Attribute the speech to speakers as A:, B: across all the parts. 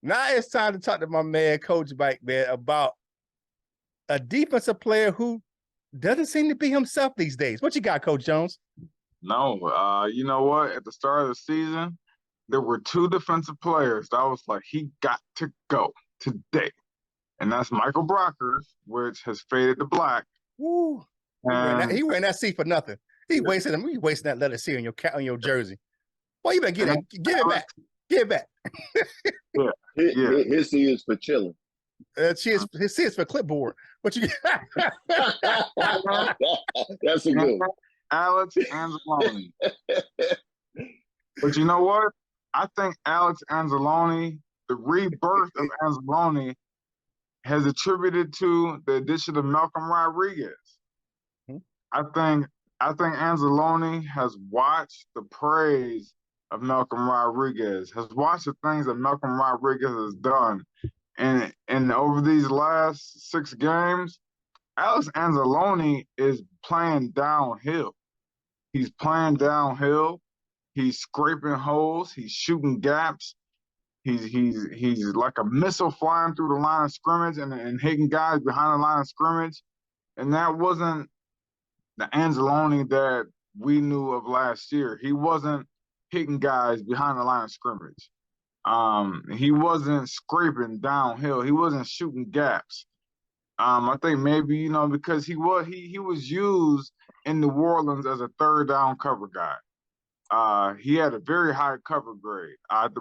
A: Now it's time to talk to my man, Coach Mike, man, about a defensive player who doesn't seem to be himself these days. What you got, Coach Jones?
B: No, you know what? At the start of the season, there were two defensive players that I was like, he got to go today. And that's Michael Brockers, which has faded to black.
A: Woo. He wearing that C for nothing. He wasting that letter C on your jersey. Boy, you better give it back. Give it back.
C: His C is for chilling.
A: His C is for clipboard. But you
C: That's a good one.
B: Alex Anzalone. But you know what? I think Alex Anzalone, the rebirth of Anzalone, has attributed to the addition of Malcolm Rodriguez. I think Anzalone has watched the praise of Malcolm Rodriguez, has watched the things that Malcolm Rodriguez has done. And over these last 6 games, Alex Anzalone is playing downhill. He's playing downhill. He's scraping holes. He's shooting gaps. He's like a missile flying through the line of scrimmage and hitting guys behind the line of scrimmage. And that wasn't the Anzalone that we knew of last year. He wasn't hitting guys behind the line of scrimmage. He wasn't scraping downhill. He wasn't shooting gaps. I think maybe, because he was used in New Orleans as a third down cover guy. He had a very high cover grade,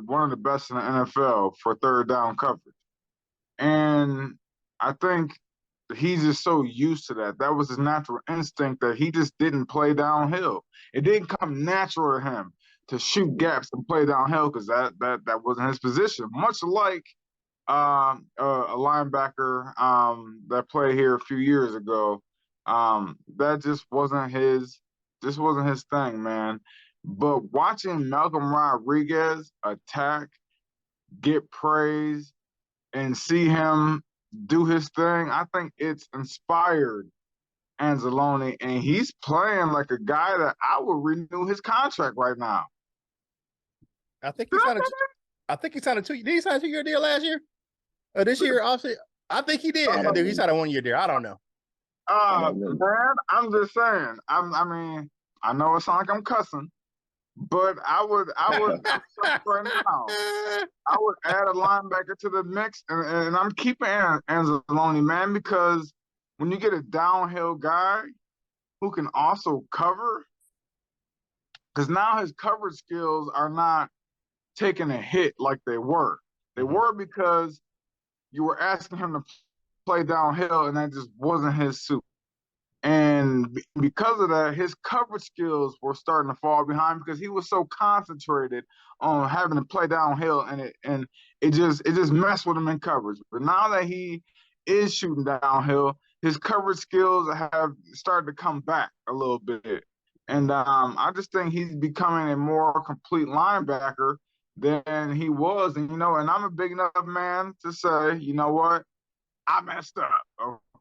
B: one of the best in the NFL for third down coverage. And I think he's just so used to that. That was his natural instinct that he just didn't play downhill. It didn't come natural to him to shoot gaps and play downhill because that wasn't his position. Much like a linebacker that played here a few years ago, that just wasn't his thing, man. But watching Malcolm Rodriguez attack, get praise, and see him do his thing, I think it's inspired Anzalone, and he's playing like a guy that I would renew his contract right now.
A: I think he signed a 2. Did he sign a 2-year deal last year? Or this year, obviously? I think he did. He signed a 1-year deal. I don't know.
B: Man, I'm just saying. I know it sounds like I'm cussing, but I would right now. I would add a linebacker to the mix, and I'm keeping Anzalone, man, because when you get a downhill guy who can also cover, because now his coverage skills are not taking a hit like they were. They were because you were asking him to play downhill, and that just wasn't his suit. And because of that, his coverage skills were starting to fall behind because he was so concentrated on having to play downhill, and it just messed with him in coverage. But now that he is shooting downhill, his coverage skills have started to come back a little bit. And I just think he's becoming a more complete linebacker than he was. And, and I'm a big enough man to say, you know what, I messed up.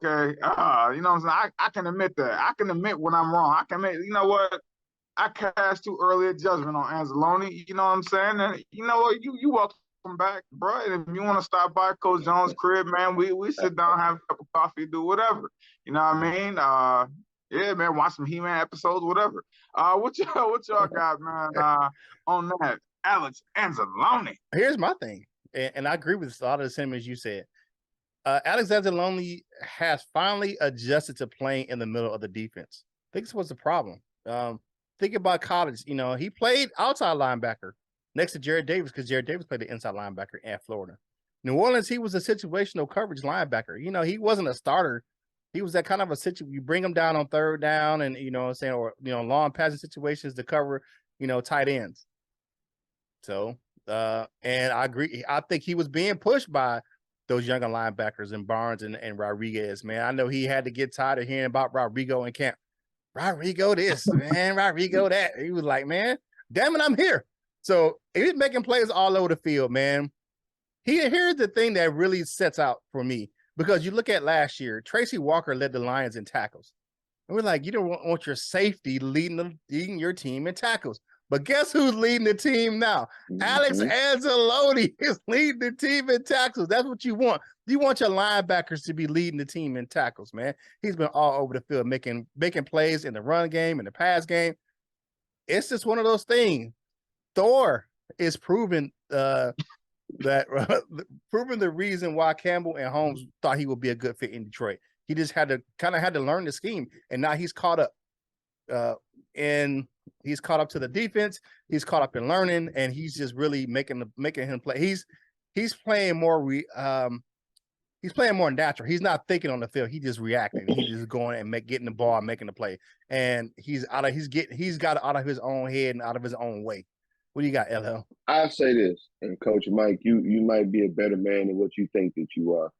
B: Okay. You know what I'm saying? I can admit that. I can admit when I'm wrong. I can admit, you know what, I cast too early a judgment on Anzalone. You know what I'm saying? And you know what, you welcome back, bro. And if you want to stop by Coach Jones' crib, man, we sit down, have a cup of coffee, do whatever. You know what I mean? Yeah, man, watch some He-Man episodes, whatever. What y'all got, man, on that? Alex Anzalone.
A: Here's my thing, and I agree with a lot of the sentiments you said. Alex Anzalone has finally adjusted to playing in the middle of the defense. I think this was the problem. Think about college. He played outside linebacker next to Jared Davis because Jared Davis played the inside linebacker at Florida. New Orleans, he was a situational coverage linebacker. He wasn't a starter. He was that kind of a situation. You bring him down on third down and, or long passing situations to cover, tight ends. So, and I agree. I think he was being pushed by those younger linebackers in Barnes and Rodriguez, man. I know he had to get tired of hearing about Rodrigo in camp. Rodrigo this, man, Rodrigo that. He was like, man, damn it, I'm here. So he's making plays all over the field, man. Here's the thing that really sets out for me, because you look at last year, Tracy Walker led the Lions in tackles. And we're like, you don't want your safety leading your team in tackles. But guess who's leading the team now? Alex Anzalone is leading the team in tackles. That's what you want. You want your linebackers to be leading the team in tackles, man. He's been all over the field making plays in the run game, in the pass game. It's just one of those things. Thor is proving proving the reason why Campbell and Holmes thought he would be a good fit in Detroit. He just had to learn the scheme, and now he's caught up. And he's caught up to the defense. He's caught up in learning, and he's just really making him play. He's playing more. He's playing more natural. He's not thinking on the field. He's just reacting. He's just going and getting the ball, and making the play. And he's got it out of his own head and out of his own way. What do you got, LL?
C: I'll say this, and Coach Mike, you might be a better man than what you think that you are,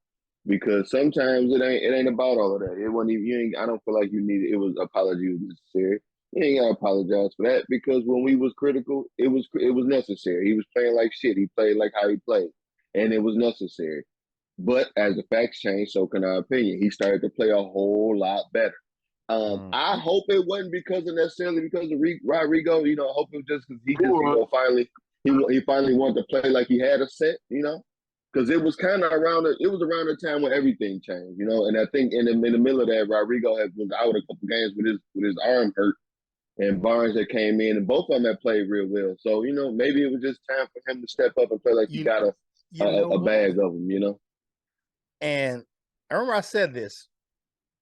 C: because sometimes it ain't about all of that. It wasn't even. I don't feel like you need it. It was apology was necessary. You ain't gotta apologize for that, because when we was critical, it was necessary. He was playing like shit. He played like how he played, and it was necessary. But as the facts change, so can our opinion. He started to play a whole lot better. I hope it wasn't necessarily because of Rodrigo. You know, I hope it was just because he finally wanted to play like he had a set. You know, because it was kind of around the time when everything changed. You know, and I think in the middle of that, Rodrigo was out a couple games with his arm hurt, and Barnes that came in, and both of them had played real well. So you know, maybe it was just time for him to step up and play like he got a bag of them. You know.
A: And I remember I said this.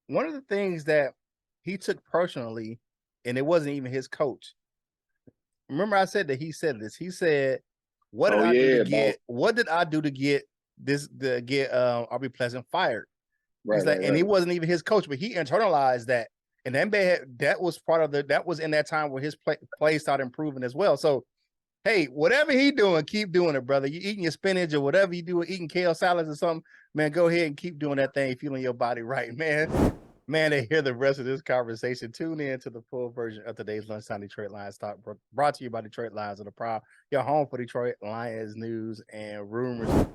A: One of the things that he took personally, and it wasn't even his coach. Remember I said that he said this. He said, what did I do to get Aubrey Pleasant fired? Right, and he wasn't even his coach, but he internalized that. And that was that was in that time where his play started improving as well. So hey, whatever he doing, keep doing it, brother. You eating your spinach or whatever you do, eating kale salads or something, man, go ahead and keep doing that thing, feeling your body right, man. Man, to hear the rest of this conversation, tune in to the full version of today's Lunchtime Detroit Lions Talk, brought to you by Detroit Lions of the Prowl, your home for Detroit Lions news and rumors.